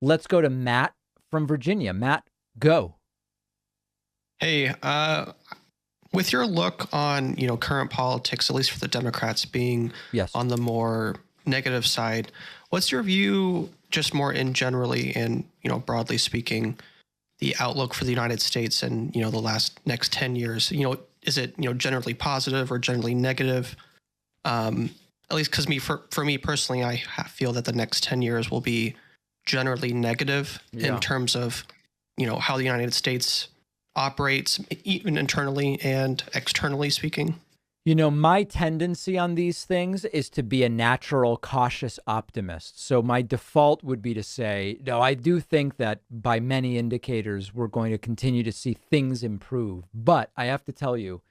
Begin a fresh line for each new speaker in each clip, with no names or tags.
Let's go to Matt from Virginia. Matt, go.
Hey, with your look on, current politics, at least for the Democrats being
Yes.
on the more negative side, what's your view just more in generally and, broadly speaking, the outlook for the United States and, the next 10 years? Is it, generally positive or generally negative? At least because for me personally, I feel that the next 10 years will be generally negative in
Yeah.
terms of, how the United States operates, even internally and externally speaking.
My tendency on these things is to be a natural, cautious optimist. So my default would be to say, no, I do think that by many indicators, we're going to continue to see things improve. But I have to tell you,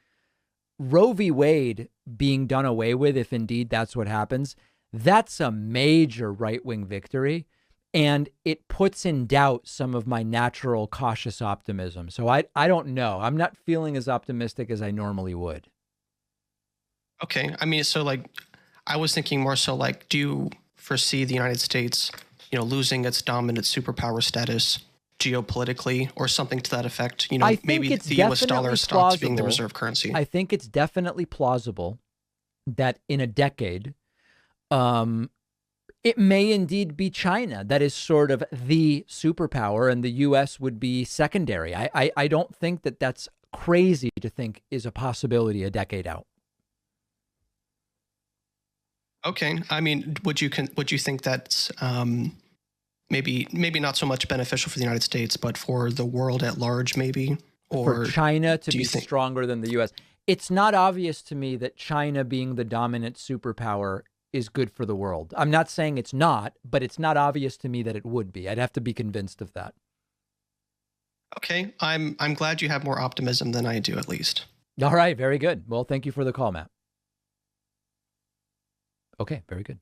Roe v. Wade being done away with, if indeed that's what happens, that's a major right-wing victory. And it puts in doubt some of my natural cautious optimism. So I don't know. I'm not feeling as optimistic as I normally would.
Okay. I mean, so like, I was thinking more so like, do you foresee the United States, losing its dominant superpower status geopolitically or something to that effect?
I think
Maybe
it's
the US dollar
definitely
stops being the
plausible.
reserve currency.
I think it's definitely plausible that in a decade, um, it may indeed be China that is sort of the superpower and the U.S. would be secondary. I don't think that that's crazy to think is a possibility a decade out.
Okay. I mean, would you think that's maybe not so much beneficial for the United States, but for the world at large, maybe?
For
Or
China to
do you
be
think?
stronger than the U.S., it's not obvious to me that China being the dominant superpower is good for the world. I'm not saying it's not, but it's not obvious to me that it would be. I'd have to be convinced of that.
Okay, I'm glad you have more optimism than I do, at least.
All right, very good. Well, thank you for the call, Matt. Okay, very good.